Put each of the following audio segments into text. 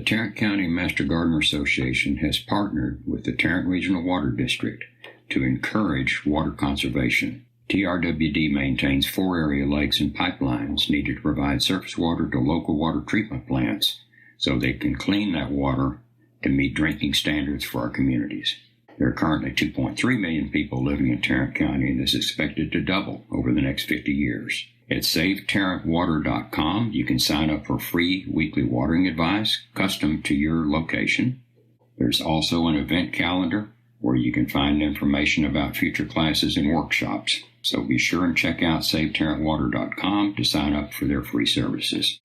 The Tarrant County Master Gardener Association has partnered with the Tarrant Regional Water District to encourage water conservation. TRWD maintains 4 area lakes and pipelines needed to provide surface water to local water treatment plants so they can clean that water to meet drinking standards for our communities. There are currently 2.3 million people living in Tarrant County, and this is expected to double over the next 50 years. At SaveTarrantWater.com, you can sign up for free weekly watering advice custom to your location. There's also an event calendar where you can find information about future classes and workshops. So be sure and check out SaveTarrantWater.com to sign up for their free services.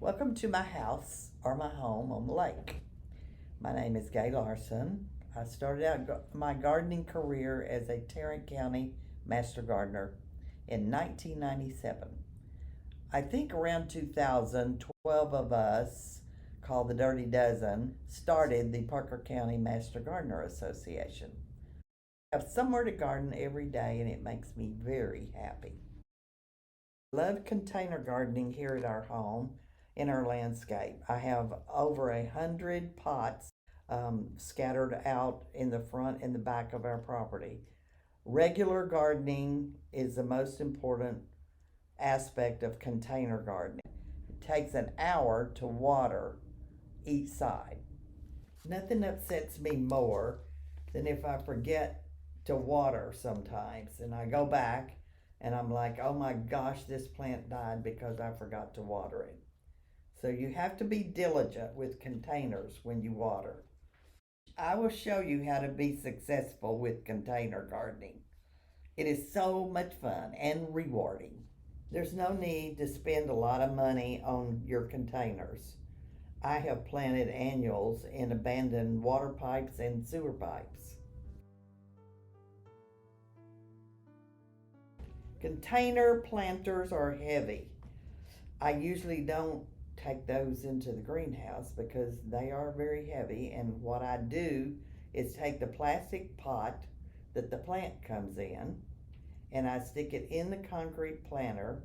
Welcome to my house or my home on the lake. My name is Gay Larson. I started out my gardening career as a Tarrant County Master Gardener in 1997. I think around 2000, 12 of us, called the Dirty Dozen, started the Parker County Master Gardener Association. I have somewhere to garden every day, and it makes me very happy. I love container gardening here at our home. In our landscape, I have over 100 pots scattered out in the front and the back of our property. Regular gardening is the most important aspect of container gardening. It takes an hour to water each side. Nothing upsets me more than if I forget to water sometimes, and I go back and I'm like, oh my gosh, this plant died because I forgot to water it. So you have to be diligent with containers when you water. I will show you how to be successful with container gardening. It is so much fun and rewarding. There's no need to spend a lot of money on your containers. I have planted annuals in abandoned water pipes and sewer pipes. Container planters are heavy. I usually don't take those into the greenhouse because they are very heavy, and what I do is take the plastic pot that the plant comes in and I stick it in the concrete planter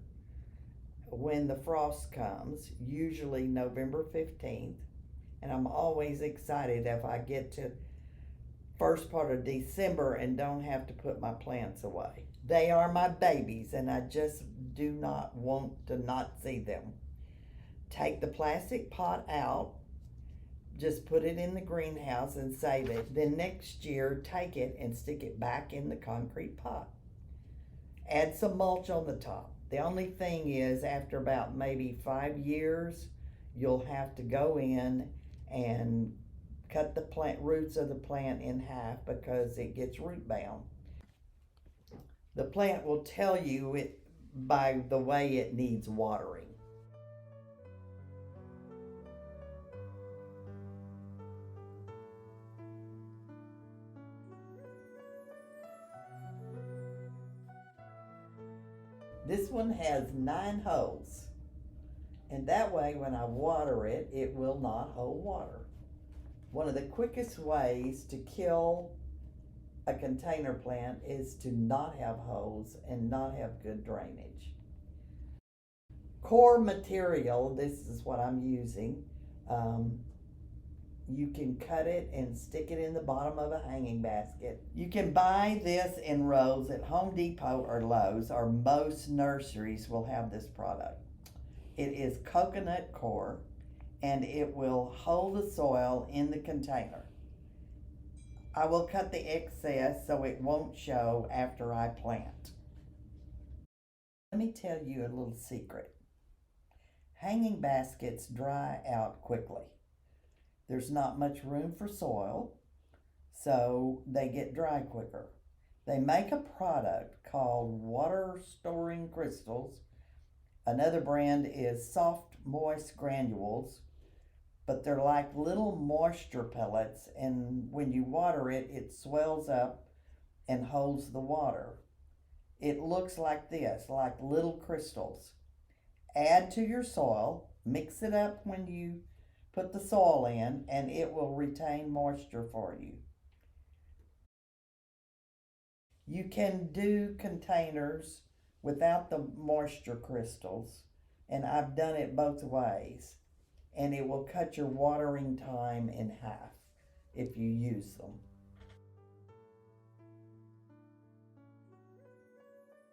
when the frost comes, usually November 15th, and I'm always excited if I get to first part of December and don't have to put my plants away. They are my babies, and I just do not want to not see them. Take the plastic pot out, just put it in the greenhouse and save it. Then next year, take it and stick it back in the concrete pot. Add some mulch on the top. The only thing is, after about maybe 5 years, you'll have to go in and cut the plant roots of the plant in half because it gets root bound. The plant will tell you it by the way it needs watering. This one has 9 holes, and that way when I water it, it will not hold water. One of the quickest ways to kill a container plant is to not have holes and not have good drainage. Core material, this is what I'm using. You can cut it and stick it in the bottom of a hanging basket. You can buy this in rows at Home Depot or Lowe's, or most nurseries will have this product. It is coconut core, and it will hold the soil in the container. I will cut the excess so it won't show after I plant. Let me tell you a little secret. Hanging baskets dry out quickly. There's not much room for soil, so they get dry quicker. They make a product called water storing crystals. Another brand is soft moist granules. but they're like little moisture pellets, and when you water it, it swells up and holds the water. It looks like this, like little crystals. Add to your soil, mix it up when you put the soil in, and it will retain moisture for you. You can do containers without the moisture crystals, and I've done it both ways, and it will cut your watering time in half if you use them.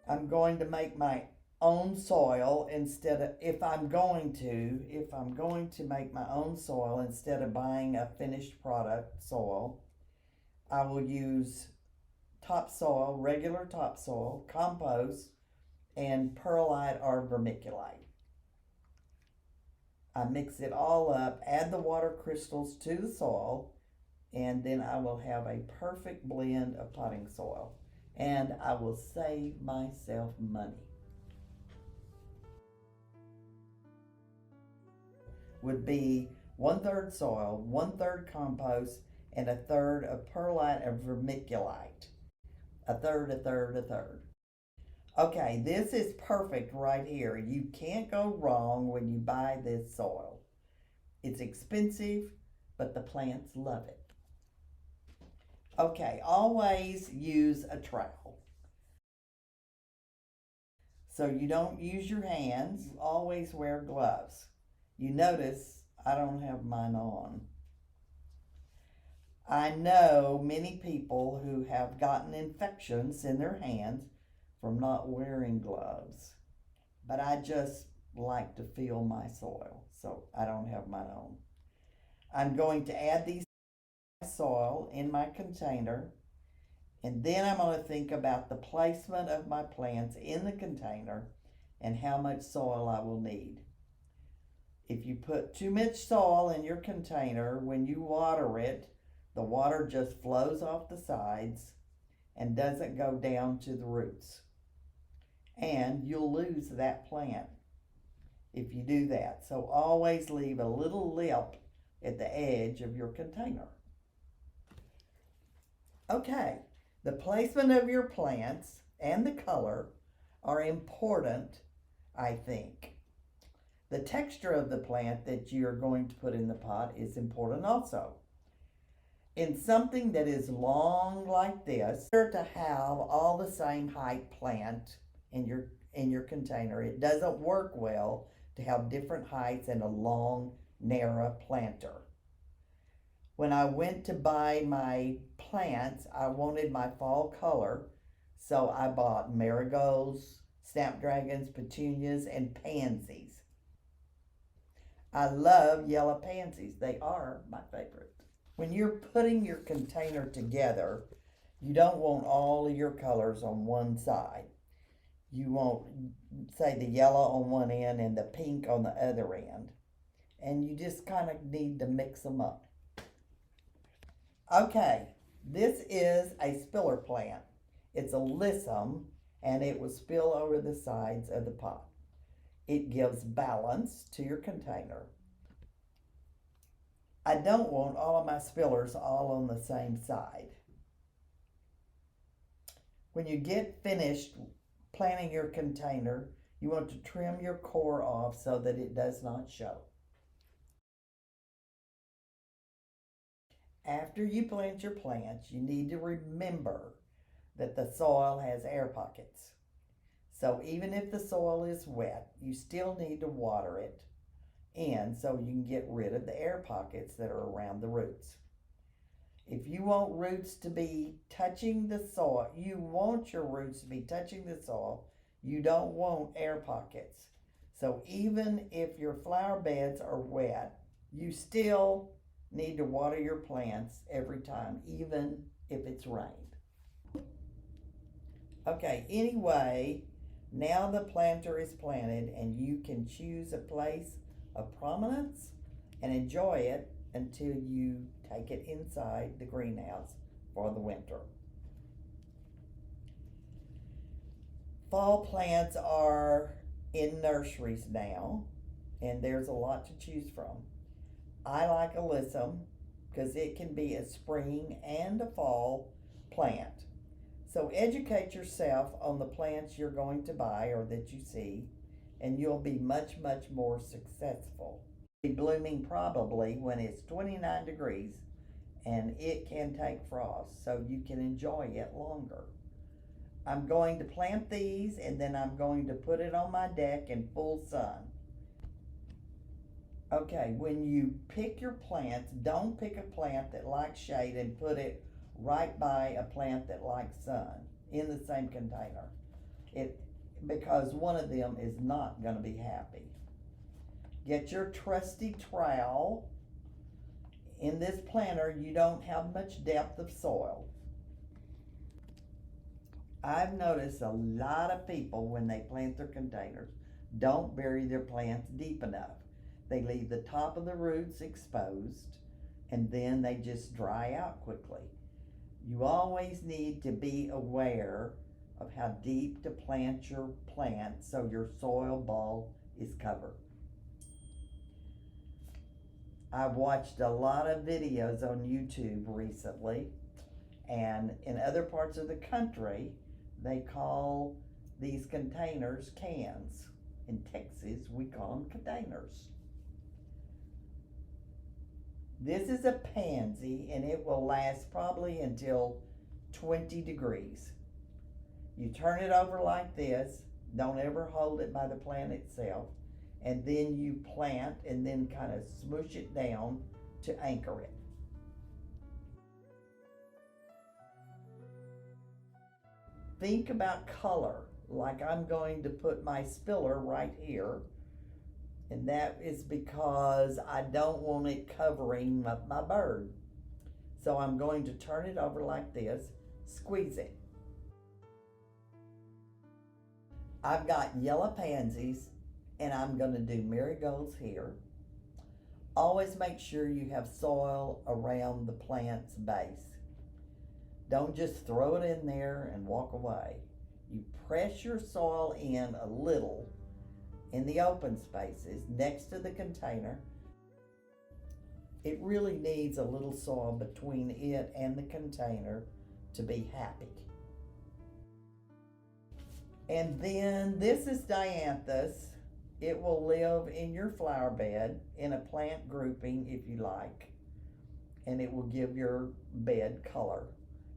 I'm going to make my own soil instead of, if I'm going to make my own soil instead of buying a finished product soil, I will use topsoil, regular topsoil, compost, and perlite or vermiculite. I mix it all up, add the water crystals to the soil, and then I will have a perfect blend of potting soil. And I will save myself money. Would be 1/3 soil, 1/3 compost, and 1/3 of perlite or vermiculite. A third, a third, a third. Okay, this is perfect right here. You can't go wrong when you buy this soil. It's expensive, but the plants love it. Okay, always use a trowel. So you don't use your hands. Always wear gloves. You notice I don't have mine on. I know many people who have gotten infections in their hands from not wearing gloves, but I just like to feel my soil, so I don't have mine on. I'm going to add these soil in my container, and then I'm going to think about the placement of my plants in the container and how much soil I will need. If you put too much soil in your container, when you water it, the water just flows off the sides and doesn't go down to the roots. And you'll lose that plant if you do that. So always leave a little lip at the edge of your container. Okay, the placement of your plants and the color are important, I think. The texture of the plant that you're going to put in the pot is important also. In something that is long like this, to have all the same height plant in your container. It doesn't work well to have different heights in a long, narrow planter. When I went to buy my plants, I wanted my fall color, so I bought marigolds, snapdragons, petunias, and pansies. I love yellow pansies. They are my favorite. When you're putting your container together, you don't want all of your colors on one side. You want, say, the yellow on one end and the pink on the other end. And you just kind of need to mix them up. Okay, this is a spiller plant. It's a lissome, and it will spill over the sides of the pot. It gives balance to your container. I don't want all of my spillers all on the same side. When you get finished planting your container, you want to trim your core off so that it does not show. After you plant your plants, you need to remember that the soil has air pockets. So even if the soil is wet, you still need to water it in so you can get rid of the air pockets that are around the roots. If you want roots to be touching the soil, you want your roots to be touching the soil, you don't want air pockets. So even if your flower beds are wet, you still need to water your plants every time, even if it's rained. Okay, anyway, now the planter is planted and you can choose a place of prominence and enjoy it until you take it inside the greenhouse for the winter. Fall plants are in nurseries now, and there's a lot to choose from. I like alyssum because it can be a spring and a fall plant. So educate yourself on the plants you're going to buy or that you see, and you'll be much, much more successful. Be blooming probably when it's 29 degrees, and it can take frost, so you can enjoy it longer. I'm going to plant these, and then I'm going to put it on my deck in full sun. Okay, when you pick your plants, don't pick a plant that likes shade and put it right by a plant that likes sun in the same container. Because one of them is not going to be happy. Get your trusty trowel. In this planter, you don't have much depth of soil. I've noticed a lot of people, when they plant their containers, don't bury their plants deep enough. They leave the top of the roots exposed, and then they just dry out quickly. You always need to be aware of how deep to plant your plant so your soil ball is covered. I've watched a lot of videos on YouTube recently, and in other parts of the country, they call these containers cans. In Texas, we call them containers. This is a pansy, and it will last probably until 20 degrees. You turn it over like this. Don't ever hold it by the plant itself. And then you plant and then kind of smoosh it down to anchor it. Think about color, like I'm going to put my spiller right here. And that is because I don't want it covering my bird. So I'm going to turn it over like this, squeeze it. I've got yellow pansies, and I'm going to do marigolds here. Always make sure you have soil around the plant's base. Don't just throw it in there and walk away. You press your soil in a little in the open spaces next to the container. It really needs a little soil between it and the container to be happy. And then this is dianthus. It will live in your flower bed in a plant grouping if you like, and it will give your bed color.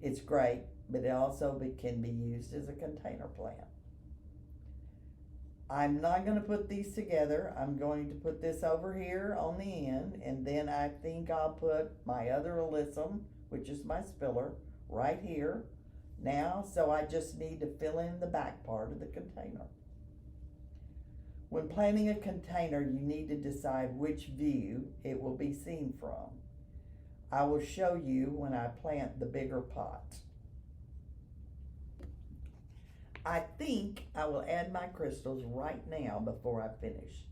It's great, but it also can be used as a container plant. I'm not going to put these together. I'm going to put this over here on the end, and then I think I'll put my other alyssum, which is my spiller, right here now. So I just need to fill in the back part of the container. When planting a container, you need to decide which view it will be seen from. I will show you when I plant the bigger pot. I think I will add my crystals right now before I finish.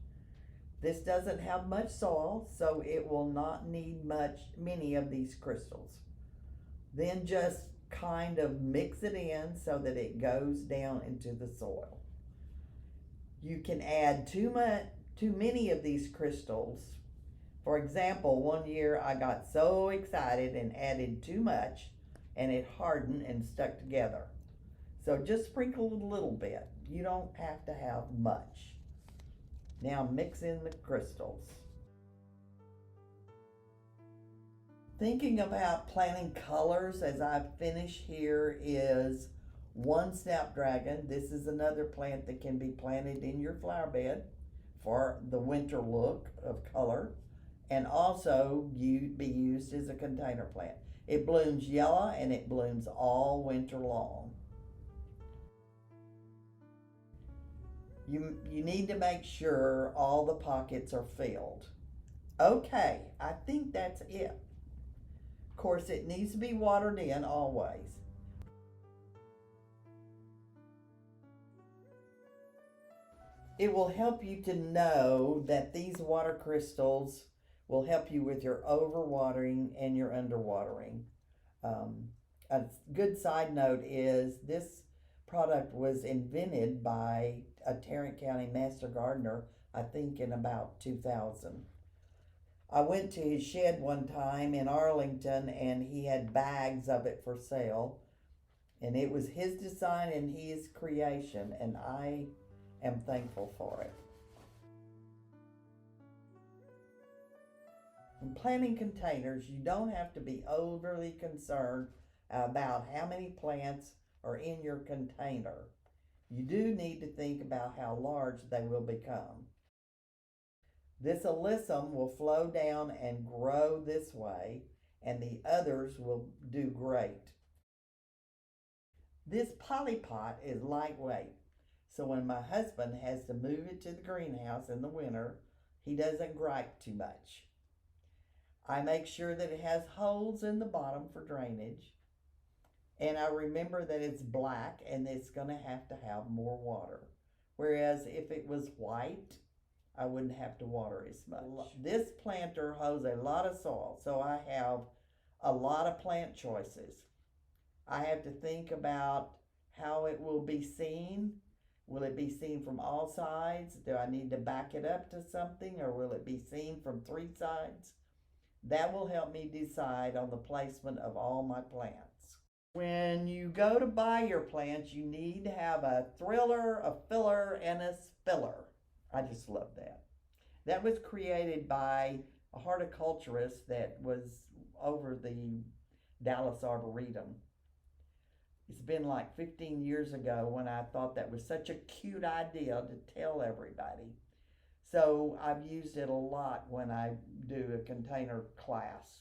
This doesn't have much soil, so it will not need many of these crystals. Then just kind of mix it in so that it goes down into the soil. You can add too many of these crystals. For example, one year I got so excited and added too much, and it hardened and stuck together. So just sprinkle a little bit. You don't have to have much. Now mix in the crystals. Thinking about planting colors as I finish here is one snapdragon. This is another plant that can be planted in your flower bed for the winter look of color, and also be used as a container plant. It blooms yellow and it blooms all winter long. You need to make sure all the pockets are filled. Okay, I think that's it. Of course, it needs to be watered in always. It will help you to know that these water crystals will help you with your overwatering and your underwatering. A good side note is this product was invented by a Tarrant County Master Gardener, I think in about 2000. I went to his shed one time in Arlington and he had bags of it for sale. And it was his design and his creation, and I am thankful for it. In planting containers, you don't have to be overly concerned about how many plants are in your container. You do need to think about how large they will become. This alyssum will flow down and grow this way, and the others will do great. This polypot is lightweight, so when my husband has to move it to the greenhouse in the winter, he doesn't gripe too much. I make sure that it has holes in the bottom for drainage, and I remember that it's black and it's going to have more water. Whereas if it was white, I wouldn't have to water as much. This planter holds a lot of soil, so I have a lot of plant choices. I have to think about how it will be seen. Will it be seen from all sides? Do I need to back it up to something, or will it be seen from 3 sides? That will help me decide on the placement of all my plants. When you go to buy your plants, you need to have a thriller, a filler, and a spiller. I just love that. That was created by a horticulturist that was over the Dallas Arboretum. It's been like 15 years ago when I thought that was such a cute idea to tell everybody. So I've used it a lot when I do a container class.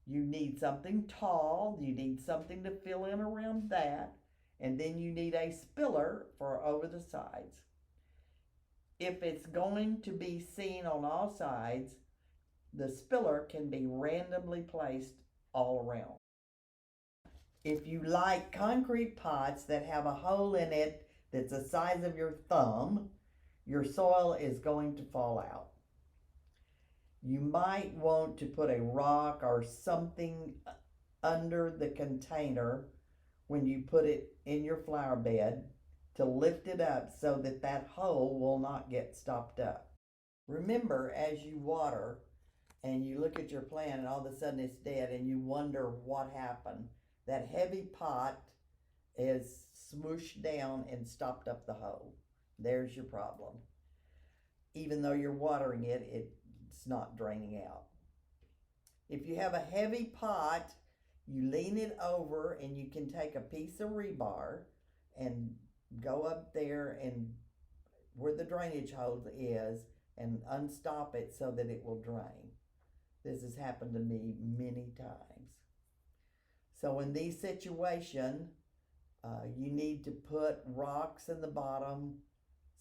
You need something tall, you need something to fill in around that, and then you need a spiller for over the sides. If it's going to be seen on all sides, the spiller can be randomly placed all around. If you like concrete pots that have a hole in it that's the size of your thumb, your soil is going to fall out. You might want to put a rock or something under the container when you put it in your flower bed to lift it up so that that hole will not get stopped up. Remember, as you water and you look at your plant and all of a sudden it's dead and you wonder what happened, that heavy pot is smooshed down and stopped up the hole. There's your problem. Even though you're watering it, it's not draining out. If you have a heavy pot, you lean it over and you can take a piece of rebar and go up there and where the drainage hose is and unstop it so that it will drain. This has happened to me many times. So in these situations, you need to put rocks in the bottom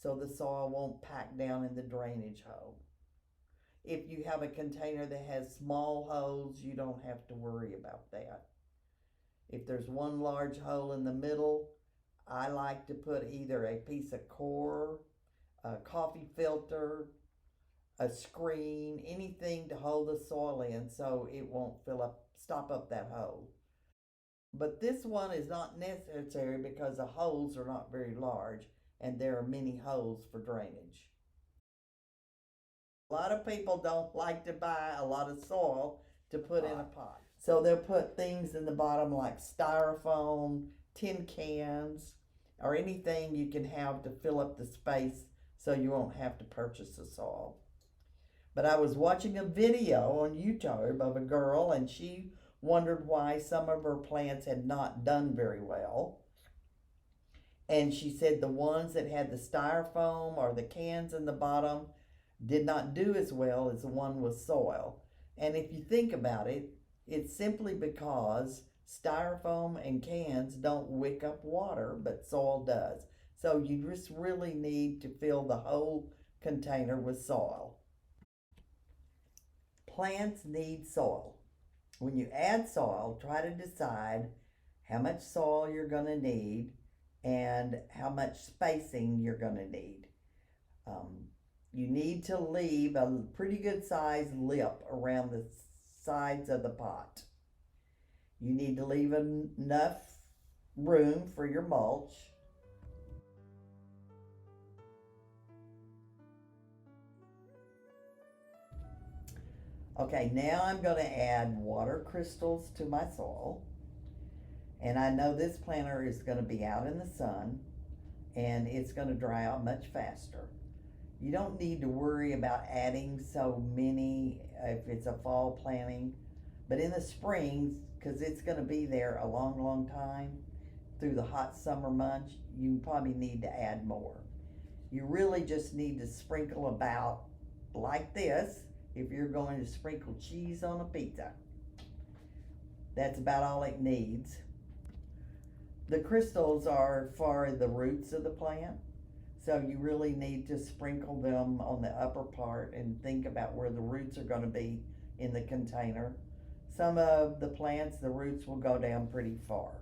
so the soil won't pack down in the drainage hole. If you have a container that has small holes, you don't have to worry about that. If there's one large hole in the middle, I like to put either a piece of core, a coffee filter, a screen, anything to hold the soil in so it won't stop up that hole. But this one is not necessary because the holes are not very large and there are many holes for drainage. A lot of people don't like to buy a lot of soil to put in a pot. So they'll put things in the bottom like styrofoam, tin cans, or anything you can have to fill up the space so you won't have to purchase the soil. But I was watching a video on YouTube of a girl and she wondered why some of her plants had not done very well. And she said the ones that had the styrofoam or the cans in the bottom did not do as well as the one with soil. And if you think about it, it's simply because styrofoam and cans don't wick up water, but soil does. So you just really need to fill the whole container with soil. Plants need soil. When you add soil, try to decide how much soil you're going to need and how much spacing you're going to need. You need to leave a pretty good sized lip around the sides of the pot. You need to leave enough room for your mulch. Okay, now I'm going to add water crystals to my soil. And I know this planter is going to be out in the sun and it's going to dry out much faster. You don't need to worry about adding so many if it's a fall planting, but in the springs, because it's going to be there a long time through the hot summer months, you probably need to add more. You really just need to sprinkle about like this if you're going to sprinkle cheese on a pizza. That's about all it needs. The crystals are for the roots of the plant, so you really need to sprinkle them on the upper part and think about where the roots are going to be in the container. Some of the plants, the roots will go down pretty far,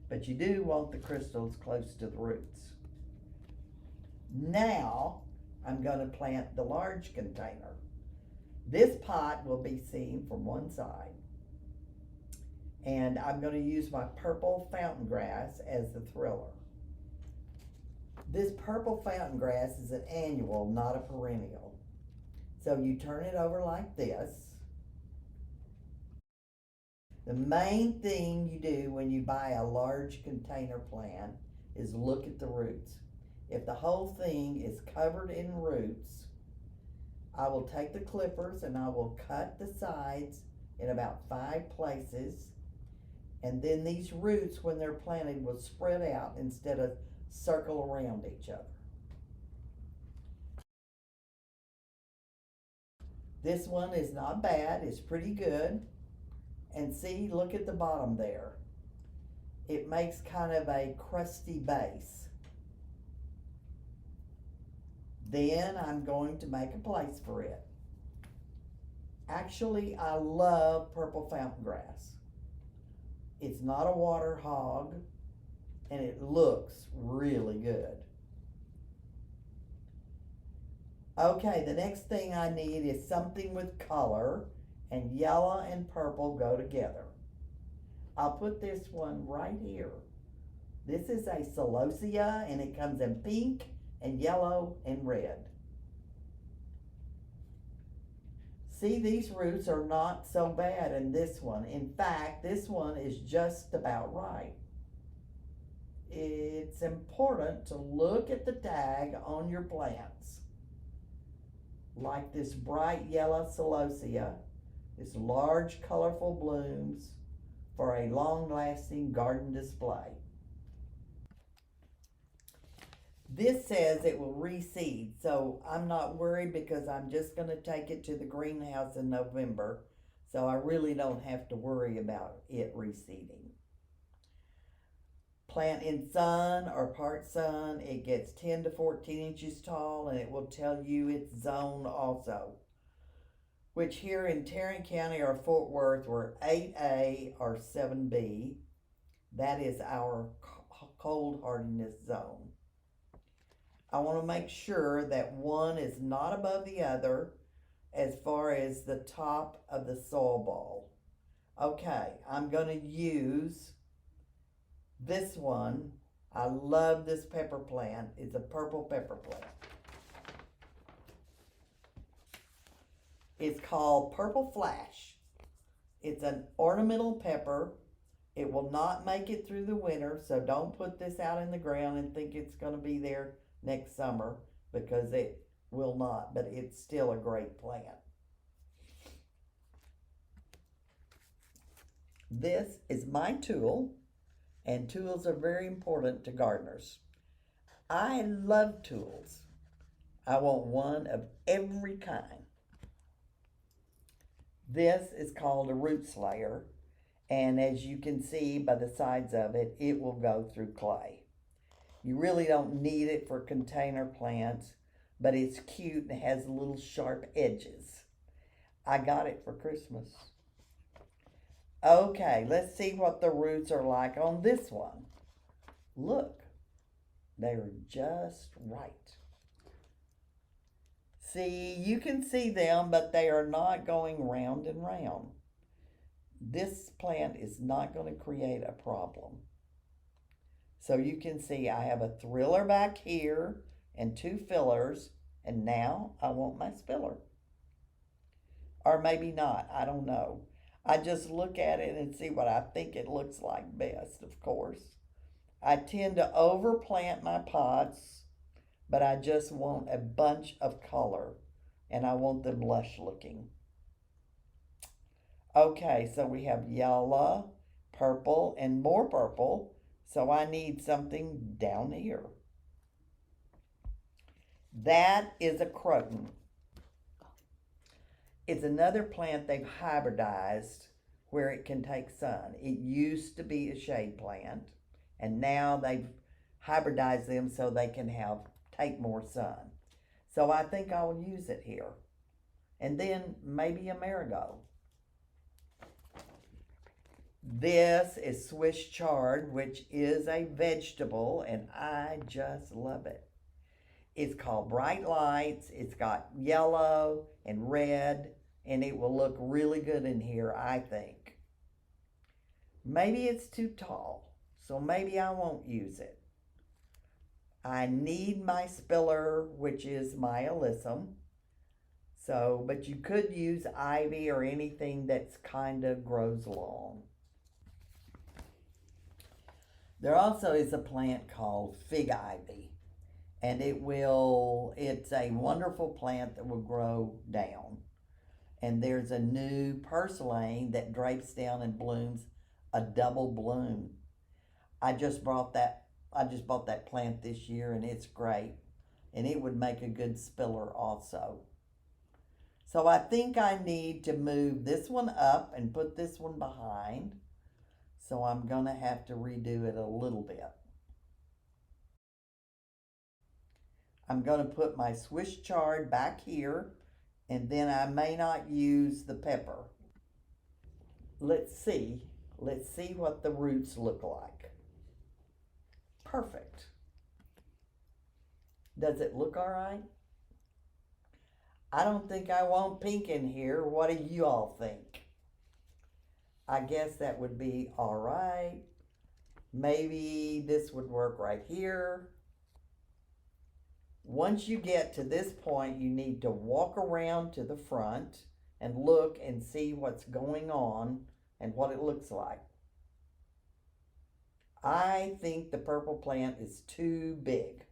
but you do want the crystals close to the roots. Now I'm going to plant the large container. This pot will be seen from one side, and I'm going to use my purple fountain grass as the thriller. This purple fountain grass is an annual, not a perennial. So you turn it over like this. The main thing you do when you buy a large container plant is look at the roots. If the whole thing is covered in roots, I will take the clippers and I will cut the sides in about 5 places. And then these roots, when they're planted, will spread out instead of circle around each other. This one is not bad, it's pretty good. And see, look at the bottom there. It makes kind of a crusty base. Then I'm going to make a place for it. Actually, I love purple fountain grass. It's not a water hog, and it looks really good. Okay, the next thing I need is something with color, and yellow and purple go together. I'll put this one right here. This is a celosia, and it comes in pink and yellow and red. See, these roots are not so bad in this one. In fact, this one is just about right. It's important to look at the tag on your plants. Like this bright yellow celosia, its large colorful blooms for a long-lasting garden display. This says it will reseed, so I'm not worried because I'm just going to take it to the greenhouse in November, so I really don't have to worry about it reseeding. Plant in sun or part sun, it gets 10 to 14 inches tall, and it will tell you its zone also, which here in Tarrant County or Fort Worth we're 8A or 7B. That is our cold hardiness zone. I want to make sure that one is not above the other as far as the top of the soil ball. Okay, I'm going to use this one. I love this pepper plant. It's a purple pepper plant. It's called Purple Flash. It's an ornamental pepper. It will not make it through the winter, so don't put this out in the ground and think it's going to be there next summer, because it will not, but it's still a great plant. This is my tool, and tools are very important to gardeners. I love tools. I want one of every kind. This is called a root slayer, and as you can see by the sides of it, it will go through clay. You really don't need it for container plants, but it's cute and has little sharp edges. I got it for Christmas. Okay, let's see what the roots are like on this one. Look, they're just right. See, you can see them, but they are not going round and round. This plant is not going to create a problem. So you can see I have a thriller back here and 2 fillers, and now I want my spiller. or maybe not. I don't know. I just look at it and see what I think it looks like best, of course. I tend to overplant my pots, but I just want a bunch of color and I want them lush looking. Okay, so we have yellow, purple, and more purple. So I need something down here. That is a croton. It's another plant they've hybridized where it can take sun. It used to be a shade plant, and now they've hybridized them so they can take more sun. So I think I'll use it here. And then maybe a marigold. This is Swiss chard, which is a vegetable, and I just love it. It's called Bright Lights. It's got yellow and red, and it will look really good in here, I think. Maybe it's too tall, so maybe I won't use it. I need my spiller, which is my alyssum. So, but you could use ivy or anything that's kind of grows long. There also is a plant called fig ivy, and it's a wonderful plant that will grow down. And there's a new purslane that drapes down and blooms a double bloom. I just bought that plant this year, and it's great. And it would make a good spiller also. So I think I need to move this one up and put this one behind. So I'm going to have to redo it a little bit. I'm going to put my Swiss chard back here, and then I may not use the pepper. Let's see what the roots look like. Perfect. Does it look all right? I don't think I want pink in here. What do you all think? I guess that would be all right. Maybe this would work right here. Once you get to this point, you need to walk around to the front and look and see what's going on and what it looks like. I think the purple plant is too big.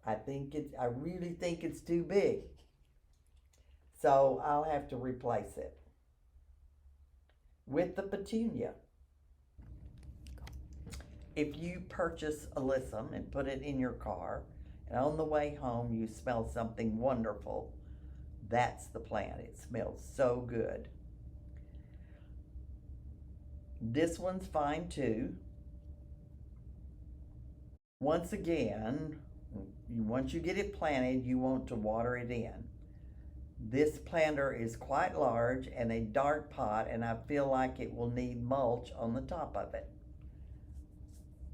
I really think it's too big. So I'll have to replace it with the petunia. If you purchase alyssum and put it in your car, and on the way home you smell something wonderful, that's the plant. It smells so good. This one's fine too. Once again, once you get it planted, you want to water it in. This planter is quite large and a dark pot, and I feel like it will need mulch on the top of it.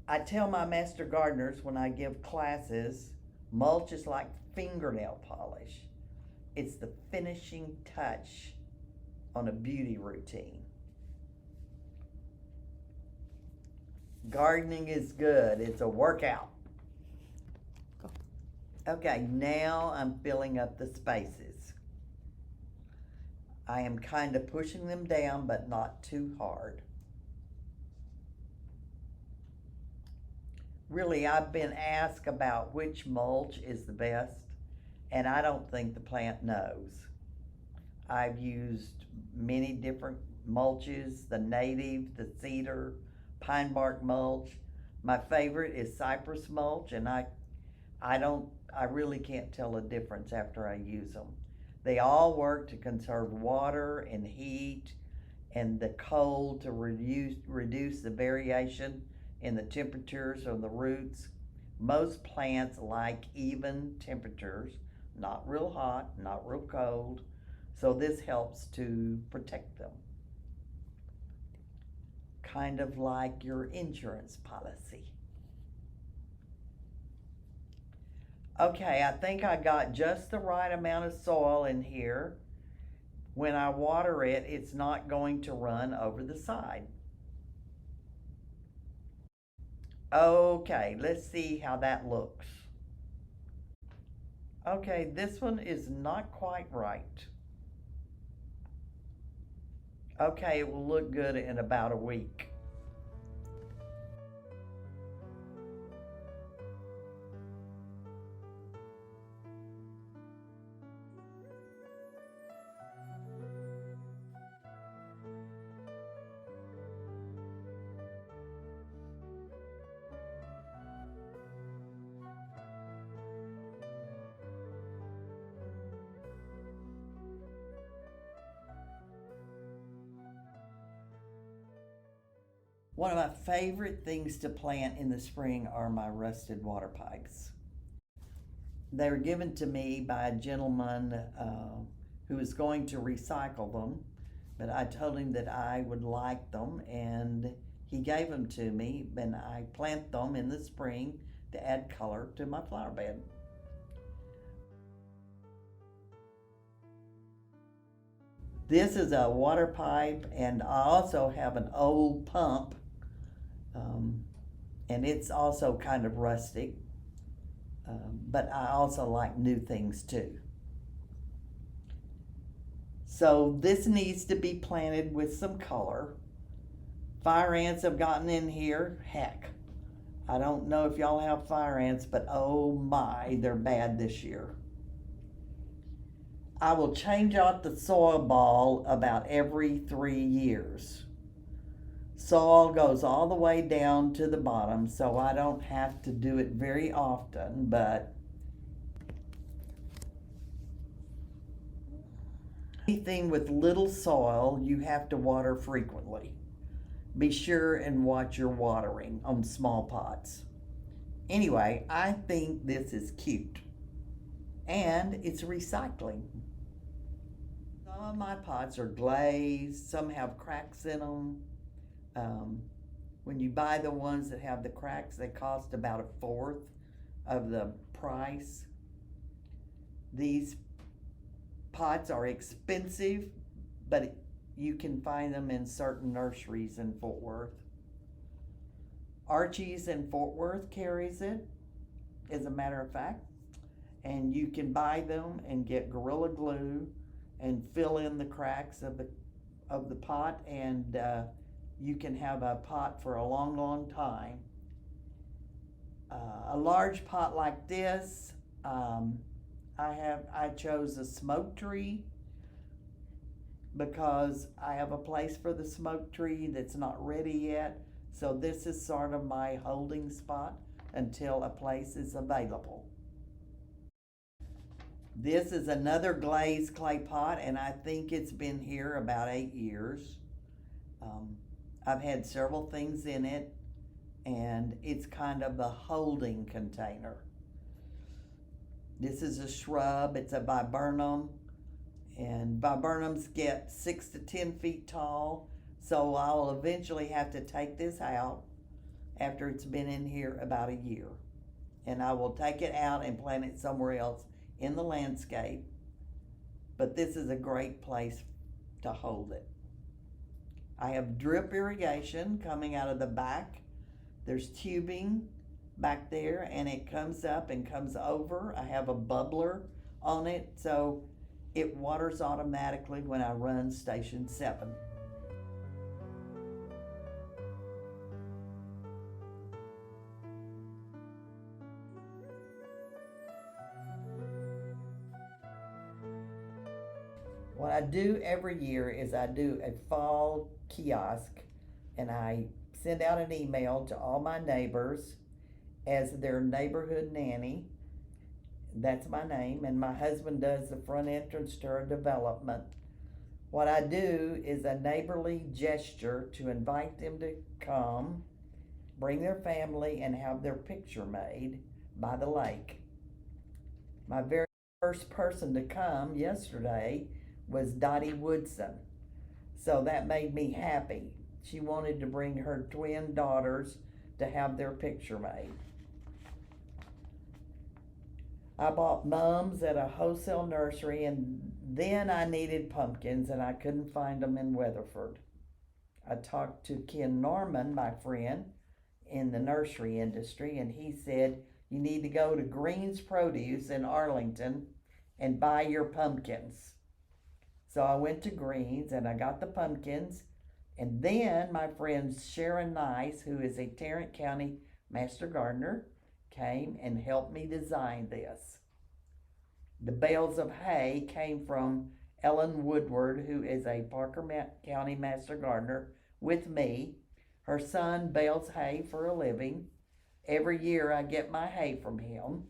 I tell my master gardeners when I give classes, mulch is like fingernail polish. It's the finishing touch on a beauty routine. Gardening is good. It's a workout. Okay, now I'm filling up the spaces. I am kind of pushing them down, but not too hard. Really, I've been asked about which mulch is the best, and I don't think the plant knows. I've used many different mulches, the native, the cedar, pine bark mulch. My favorite is cypress mulch, and I really can't tell the difference after I use them. They all work to conserve water and heat and the cold to reduce the variation in the temperatures of the roots. Most plants like even temperatures, not real hot, not real cold, so this helps to protect them. Kind of like your insurance policy. Okay, I think I got just the right amount of soil in here. When I water it, it's not going to run over the side. Okay, let's see how that looks. Okay, this one is not quite right. Okay, it will look good in about a week. One of my favorite things to plant in the spring are my rusted water pipes. They were given to me by a gentleman who was going to recycle them, but I told him that I would like them, and he gave them to me, and I plant them in the spring to add color to my flower bed. This is a water pipe, and I also have an old pump, and it's also kind of rustic, but I also like new things too. So this needs to be planted with some color. Fire ants have gotten in here. Heck, I don't know if y'all have fire ants, but oh my, they're bad this year. I will change out the soil ball about every 3 years. Soil goes all the way down to the bottom, so I don't have to do it very often, but anything with little soil, you have to water frequently. Be sure and watch your watering on small pots. Anyway, I think this is cute, and it's recycling. Some of my pots are glazed, some have cracks in them. When you buy the ones that have the cracks, they cost about a fourth of the price. These pots are expensive, but you can find them in certain nurseries in Fort Worth. Archie's in Fort Worth carries it, as a matter of fact, and you can buy them and get Gorilla Glue and fill in the cracks of the pot, and you can have a pot for a long, long time. A large pot like this, I chose a smoke tree because I have a place for the smoke tree that's not ready yet. So this is sort of my holding spot until a place is available. This is another glazed clay pot, and I think it's been here about 8 years. I've had several things in it, and it's kind of a holding container. This is a shrub. It's a viburnum, and viburnums get 6 to 10 feet tall, so I'll eventually have to take this out after it's been in here about a year, and I will take it out and plant it somewhere else in the landscape, but this is a great place to hold it. I have drip irrigation coming out of the back. There's tubing back there, and it comes up and comes over. I have a bubbler on it, so it waters automatically when I run station 7. What I do every year is I do a fall kiosk, and I send out an email to all my neighbors as their neighborhood nanny. That's my name, and my husband does the front entrance to our development. What I do is a neighborly gesture to invite them to come, bring their family, and have their picture made by the lake. My very first person to come yesterday was Dottie Woodson, so that made me happy. She wanted to bring her twin daughters to have their picture made. I bought mums at a wholesale nursery, and then I needed pumpkins, and I couldn't find them in Weatherford. I talked to Ken Norman, my friend in the nursery industry, and he said, you need to go to Green's Produce in Arlington and buy your pumpkins. So I went to Greens and I got the pumpkins. And then my friend Sharon Nice, who is a Tarrant County Master Gardener, came and helped me design this. The bales of hay came from Ellen Woodward, who is a Parker County Master Gardener with me. Her son bales hay for a living. Every year I get my hay from him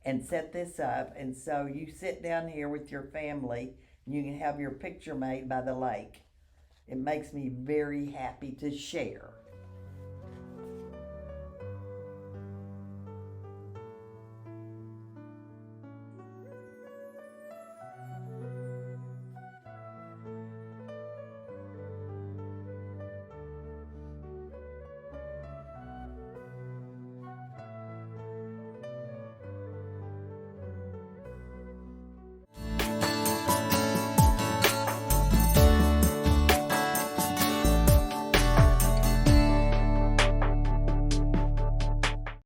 and set this up. And so you sit down here with your family and you can have your picture made by the lake. It makes me very happy to share.